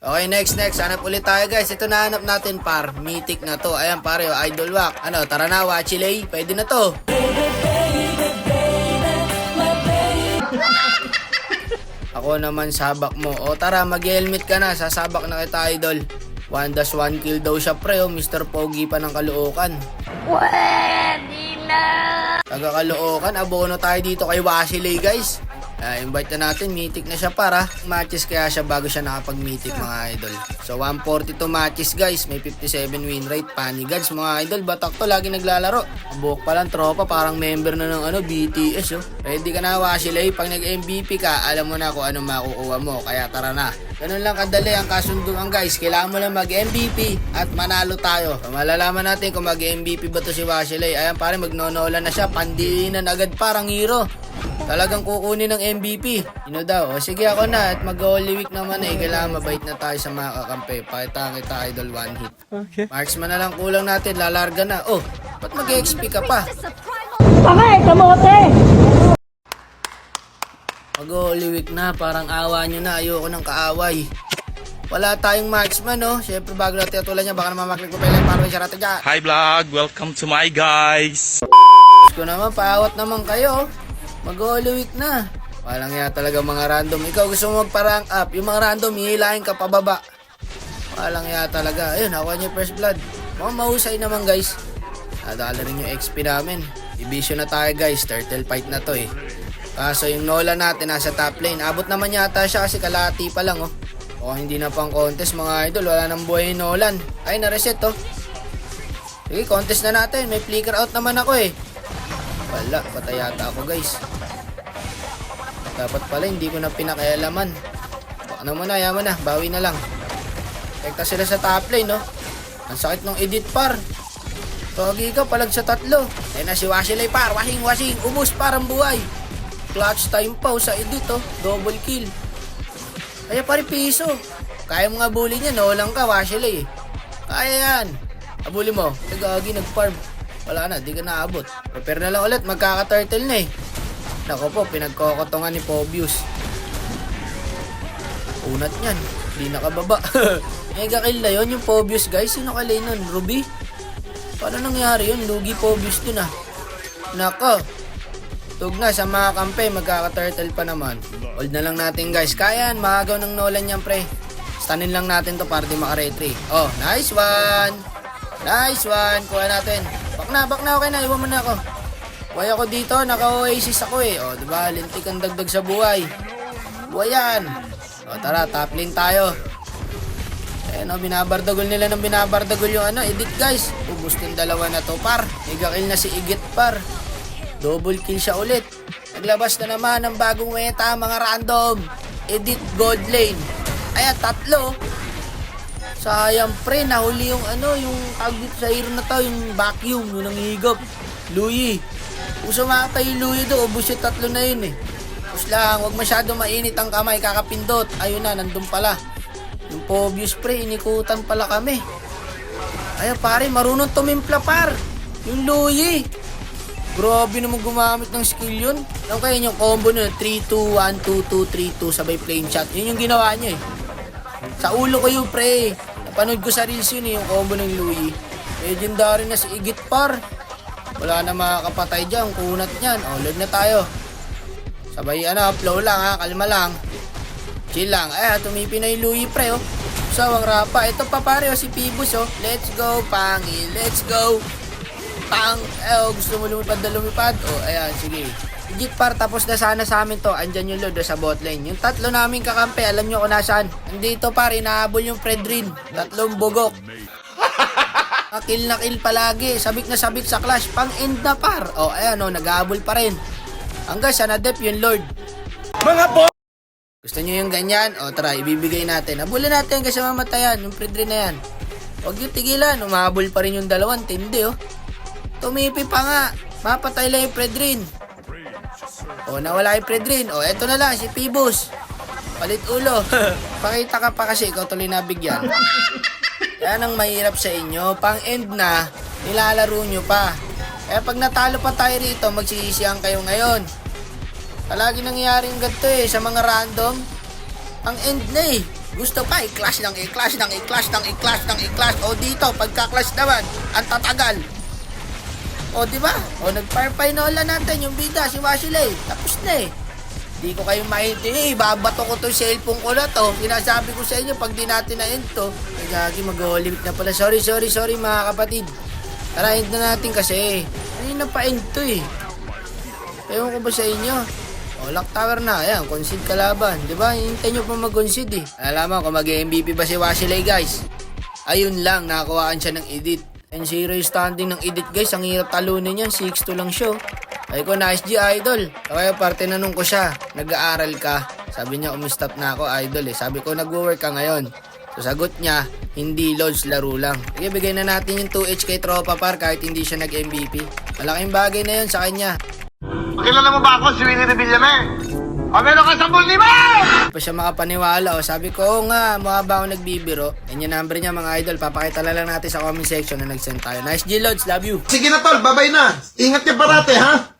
Okay, next. Hanap ulit tayo guys. Ito na hanap natin par. Mythic na to. Ayan pare, Idol Whack. Ano, tara na, Wachilay. Pwede na to. Ako naman sabak mo. O tara, mag-helmet ka na. Sasabak na kita, Idol. 1-1 kill daw siya pre. Mr. Pogi pa ng Caloocan. Pwede na! Taga Caloocan, abono tayo dito kay Wachilay guys. Invite na natin, mythic na siya para matches kaya siya bago siya nakapag-mythic mga idol. So 142 matches guys, may 57 win rate, panigads mga idol. Batak to, lagi naglalaro. Buhok pa lang tropa, parang member na ng BTS oh. Ready ka na Wachilay, pag nag-MVP ka, alam mo na kung ano makukuha mo, kaya tara na. Ganun lang kadali ang kasunduan guys, kailangan mo lang mag-MVP at manalo tayo. So, malalaman natin kung mag-MVP ba to si Wachilay. Ayan pare, magnonola na siya, pandiinan agad parang hero. Talagang kukunin ng MVP. Sino daw? O sige ako na at mag-Holy Week naman eh. Kailangan mabait na tayo sa mga kakampi. Pakita kita idol one hit. Okay. Marksman na lang kulang natin. Lalarga na. Oh, ba't mag-XP ka pa? Pakay, kamote! Mag-Holy Week na. Parang awa nyo na. Ayoko ng kaaway. Wala tayong marksman oh. Siyempre bago natin atulan niya. Baka naman maklik ko pa lang. Para may sarata dyan. Hi vlog! Welcome to my guys! Ko naman, paawat naman kayo. Mag-Holy Week na. Walang yan talaga mga random. Ikaw gusto mo magpa-rank up. Yung mga random, hihilahin ka pababa. Walang yan talaga. Ayun, nakuha niyo first blood. Mukhang mahusay naman guys. Nadala rin yung XP namin. Division na tayo guys. Turtle fight na to eh. Kaso yung Nola natin nasa top lane. Abot naman yata siya kasi kalahati pa lang oh. O hindi na pang contest mga idol. Wala nang buhay yung Nolan. Ay, na-reset oh. Sige, contest na natin. May flicker out naman ako eh. Wala, patay yata ako guys. Dapat pala hindi ko na pinakialaman. Ano mo na, yaman na, bawi na lang. Tekta sila sa top lane no. Ang sakit ng edit par. Togi ka, palag sa tatlo. Ayun na si Wachilay par, washing, ubus parang buhay. Clutch time pa sa edit oh, double kill. Kaya pare piso. Kaya mo nga bully niya, no lang ka Wachilay. Kaya yan. Abuli mo, nagagi nagfarm. Wala na, di ka naabot. Prepare na lang ulit, magkaka-turtle na eh. Nako po, pinagkokotongan ni Pobius. Unat niyan, di nakababa. Mega kill na yun, yung Pobius guys. Sino kalay nun? Ruby? Paano nangyari yun? Lugi Pobius dun ah. Nako. Tug na sa mga kampe, magkaka-turtle pa naman. Hold na lang natin guys. Kaya yan, makagaw ng Nolan yan pre. Stunin lang natin to para di makaretry. Oh, nice one. Nice one. Kuha natin. Back na, okay na, iwan mo na ako. Buhay ako dito, naka-oasis ako eh. O, diba, lintik ang dagdag sa buhay. Buhay yan. O, tara, top lane tayo. Ayan o, binabardagol nila ng binabardagol yung edit guys. Ubus ng dalawa na to, par. Mega kill na si Igit, par. Double kill siya ulit. Naglabas na naman ng bagong meta, mga random. Edit gold lane. Ayan, tatlo. Sayang pre, nahuli yung yung tawag dito sa hero na to, yung vacuum, yung nanghihigop. Louie. Kung sumakatay yung Louie do, ubus yung tatlo na yun eh. Tapos lang, wag masyado mainit ang kamay, kakapindot. Ayun na, nandun pala. Yung Pobius pre, inikutan pala kami. Ayun pare, marunong tumimpla par. Yung Louie. Grabe naman gumamit ng skill yun. Alam kayo yung combo nyo, 3-2-1-2-2-3-2, sabay plane shot. Yun yung ginawa niya eh. Sa ulo ko yung pre. Napanood ko sa reels yun yung combo ng Louie. Legendary na si Igit par. Wala na makakapatay dyan. Kunat nyan. O, load na tayo. Sabay flow lang ha. Kalma lang. Chill lang. Tumipi na yung Louie pre oh. Sawang rapa. Ito pa pare si Pibus oh. Let's go Pangi. Let's go. Pang. Gusto mo lumipad na lumipad? O, ayan. Sige. Igit par, tapos na sana sa amin to. Andyan yung load sa bot lane. Yung tatlo namin kakampi, alam nyo kung nasaan. Andito par, inahabol yung Fredrin. Tatlong bugok. Kill na kill palagi. Sabik na sabik sa clash. Pang end na par. O, ayan o, naghahabol pa rin. Hanggang sa na-dep yung Lord. Mga bo! Gusto nyo yung ganyan? O, tara, ibibigay natin. Habulin natin kasi mamatayan. Yung Fredrin na yan. Huwag yung tigilan. Umahabol pa rin yung dalawang. Tindi oh. Tumipi pa nga. Mapatay lang yung Fredrin. O, nawala yung Fredrin. O, eto na lang, si Pibus. Palit ulo. Pakita ka pa kasi, ikaw tuloy nabigyan. Yan ang mahirap sa inyo. Pang-end na, nilalaro nyo pa. Kaya pag natalo pa tayo rito, magsisiyang kayo ngayon. Palagi nangyayaring ganito sa mga random. Pang-end na Gusto pa, i-clash ng i-clash ng i-clash ng i-clash ng i-clash. O dito, pagka-clash naman, ang tatagal. O, di ba? O, nag-firefinola natin yung bida, si Wasilay. Tapos na eh. Di ko kayo maintindihan. Babato ko to cellphone ko na to. Sinasabi ko sa inyo, pag di natin na-end to, gagi, mag-holimik na pala. Sorry mga kapatid. Tara, end na natin kasi. Ano na pa-end to eh. Ewan ko ba sa inyo? O, lock tower na. Ayan, concede kalaban. Diba? Hintay nyo pa mag-concede eh. Alaman kung mag-MVP ba si Wasilay, guys. Ayun lang, nakakuhaan siya ng edit. And zero yung standing ng edit, guys. Ang hirap talunin yan. 6-2 lang siya. Ay ko, nice G, idol. Kaya parte nanong ko siya, nag-aaral ka? Sabi niya, umistop na ako, idol eh. Sabi ko, nag-work ka ngayon. So, sagot niya, hindi loads, laro lang. Sige, bigay na natin yung 2H kay Tropa Par kahit hindi siya nag-MVP. Malaking bagay na yun sa kanya. Kilala mo ba ako si Winnie de Villame? O meron ka 10,000! Pa siya makapaniwala. O, sabi ko, oo nga, mukha ba ako nagbibiro? Yan yung number niya, mga idol. Papakita na lang natin sa comment section na nag-send tayo. Nice G, Loads. Love you. Sige na tol, babay na. Ingat ka parate ha.